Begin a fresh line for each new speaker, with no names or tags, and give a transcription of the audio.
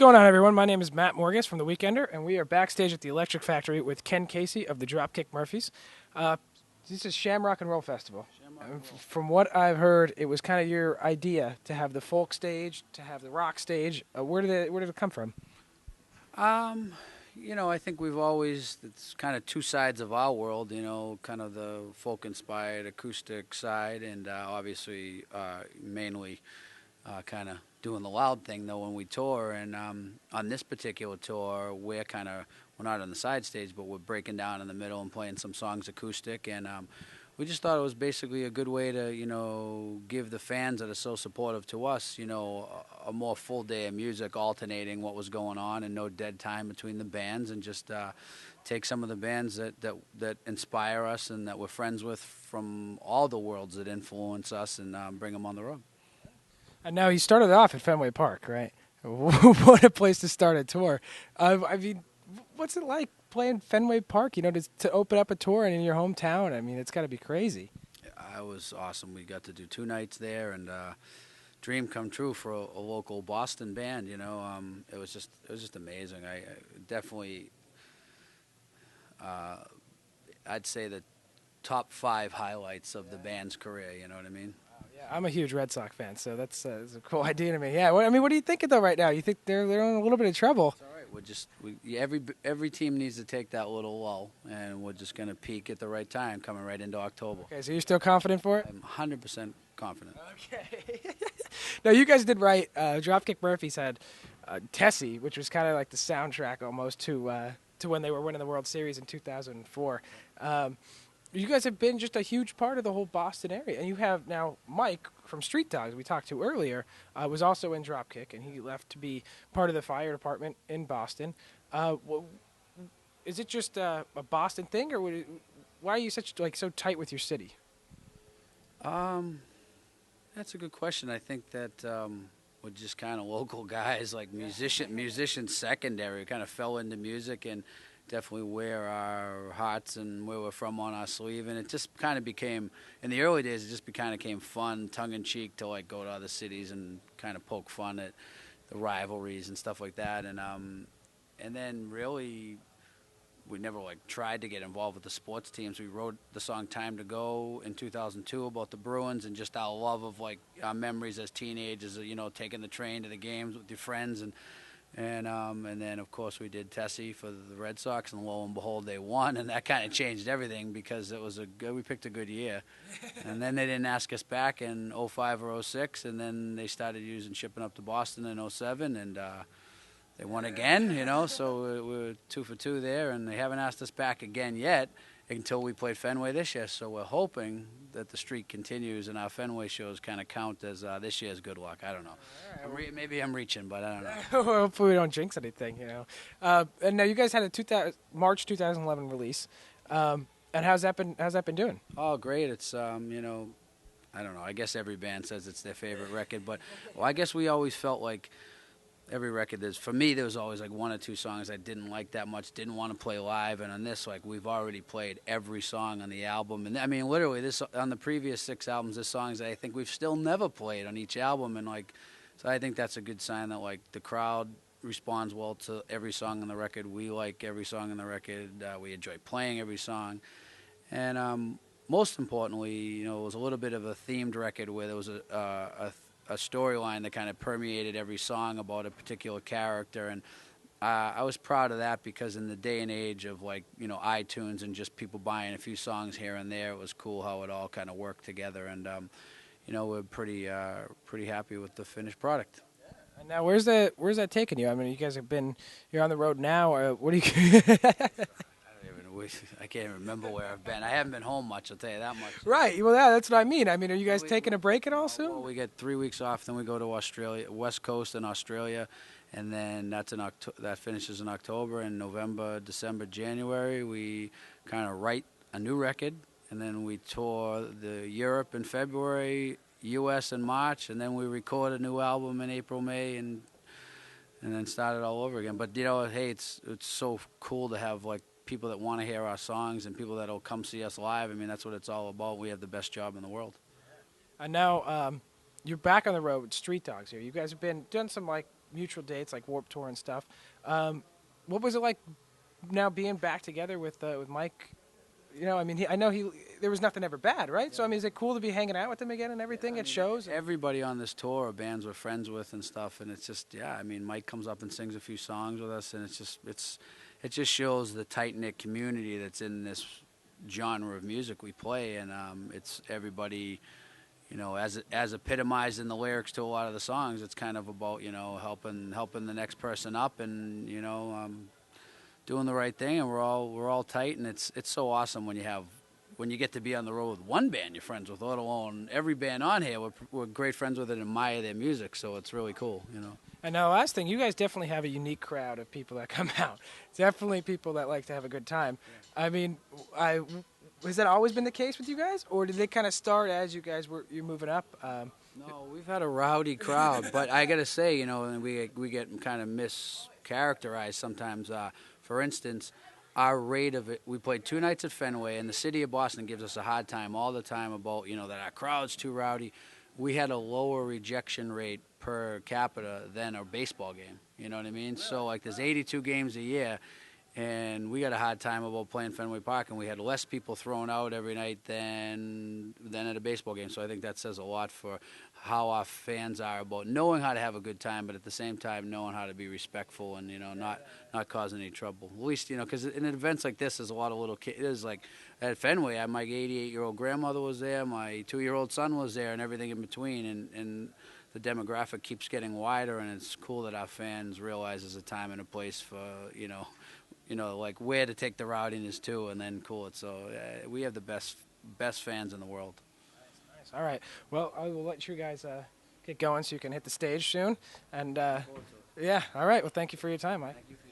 going on, everyone? My name is Matt Morgis from The Weekender, and we are backstage at the Electric Factory with Ken Casey of the Dropkick Murphys. This is Shamrock and Roll Festival. From what I've heard, it was kind of your idea to have the folk stage, to have the rock stage. Where did it come from?
I think we've always, it's kind of two sides of our world, kind of the folk-inspired acoustic side and obviously mainly kind of doing the loud thing, though, when we tour. And on this particular tour, we're not on the side stage, but we're breaking down in the middle and playing some songs acoustic. And we just thought it was basically a good way to, give the fans that are so supportive to us, a more full day of music, alternating what was going on and no dead time between the bands, and just take some of the bands that inspire us and that we're friends with from all the worlds that influence us and bring them on the road.
And now you started off at Fenway Park, right? What a place to start a tour. I mean, what's it like playing Fenway Park, to open up a tour and in your hometown? I mean, it's got to be crazy.
It was awesome. We got to do 2 nights there, and dream come true for a local Boston band. It was just amazing. I definitely, I'd say the top 5 highlights of the band's career. You know what I mean?
Yeah, I'm a huge Red Sox fan, so that's a cool idea to me. Yeah, what are you thinking though right now? You think they're in a little bit of trouble?
It's all right. Every team needs to take that little lull, and we're just going to peak at the right time, coming right into October.
Okay, so you're still confident for it?
I'm 100% confident.
Okay. Now, you guys did right. Dropkick Murphys had Tessie, which was kind of like the soundtrack almost to when they were winning the World Series in 2004. You guys have been just a huge part of the whole Boston area. And you have now Mike from Street Dogs, we talked to earlier, was also in Dropkick, and he left to be part of the fire department in Boston. Is it just a Boston thing, or why are you so tight with your city?
That's a good question. I think that we're just kind of local guys, like musicians secondary, kind of fell into music and definitely wear our hearts and where we're from on our sleeve. And it just kind of became, in the early days, it just kind of became fun, tongue-in-cheek, to go to other cities and kind of poke fun at the rivalries and stuff like that. And then really, we never tried to get involved with the sports teams. We wrote the song "Time to Go" in 2002 about the Bruins and just our love of our memories as teenagers, taking the train to the games with your friends, and then of course we did Tessie for the Red Sox, and lo and behold they won, and that kind of changed everything because we picked a good year. And then they didn't ask us back in 05 or 06, and then they started shipping up to Boston in 07, and they won again, so we were 2 for 2 there, and they haven't asked us back again yet until we played Fenway this year. So we're hoping that the streak continues and our Fenway shows kind of count as this year's good luck. I don't know. Right. Maybe I'm reaching, but I don't know.
Hopefully we don't jinx anything, And now you guys had a March 2011 release, and how's that been doing?
Oh, great! It's I don't know. I guess every band says it's their favorite record, but I guess we always felt like every record, for me, there was always 1 or 2 songs I didn't like that much, didn't want to play live. And on this, we've already played every song on the album. And I mean, literally, on the previous 6 albums, there's songs that I think we've still never played on each album. And so I think that's a good sign that the crowd responds well to every song on the record. We like every song on the record. We enjoy playing every song. And most importantly, it was a little bit of a themed record where there was a storyline that kind of permeated every song about a particular character, and I was proud of that because in the day and age of iTunes and just people buying a few songs here and there, it was cool how it all kind of worked together, and we're pretty happy with the finished product.
Yeah. And now where's that taking you? I mean, you guys you're on the road now. What do you?
I can't even remember where I've been. I haven't been home much, I'll tell you that much.
Right. Well, that's what I mean. I mean, are you guys taking a break at all soon?
Well, we get 3 weeks off, then we go to Australia, West Coast in Australia, and then that finishes in October. And November, December, January, we kind of write a new record, and then we tour Europe in February, U.S. in March, and then we record a new album in April, May, and then start it all over again. But hey, it's so cool to have people that want to hear our songs and people that'll come see us live. I mean, that's what it's all about. We have the best job in the world.
And now you're back on the road with Street Dogs here. You guys have been doing some mutual dates like Warped Tour and stuff. What was it like now being back together with Mike? You know, I mean, there was nothing ever bad, right? Yeah. So, I mean, is it cool to be hanging out with him again and everything at shows?
Everybody on this tour are bands we're friends with and stuff, and it's just, I mean, Mike comes up and sings a few songs with us, and it just shows the tight-knit community that's in this genre of music we play, and it's everybody, you know, as epitomized in the lyrics to a lot of the songs. It's kind of about, you know, helping the next person up, and, you know, doing the right thing, and we're all tight, and it's so awesome when you get to be on the road with one band you're friends with, let alone every band on here. We're great friends with and admire their music, so it's really cool, you know.
And now, last thing, you guys definitely have a unique crowd of people that come out. Definitely people that like to have a good time. Yeah. I mean, has that always been the case with you guys, or did they kind of start as you're moving up?
No, we've had a rowdy crowd, but I got to say, you know, we get kind of mischaracterized sometimes. For instance, our rate of it, we played 2 nights at Fenway, and the city of Boston gives us a hard time all the time about, you know, that our crowd's too rowdy. We had a lower rejection rate per capita than a baseball game. You know what I mean? Really? So, like, there's 82 games a year, and we got a hard time about playing Fenway Park, and we had less people thrown out every night than at a baseball game. So I think that says a lot for how our fans are about knowing how to have a good time, but at the same time knowing how to be respectful and, you know, not causing any trouble. At least, you know, because in events like this, there's a lot of little kids. There's like at Fenway, my 88-year-old grandmother was there, my 2-year-old son was there, and everything in between, and the demographic keeps getting wider, and it's cool that our fans realize there's a time and a place for, you know, like where to take the rowdiness to, and then cool it. So we have the best fans in the world.
Nice. All right. Well, I will let you guys get going so you can hit the stage soon. And yeah. All right. Well, thank you for your time, Mike. Thank you for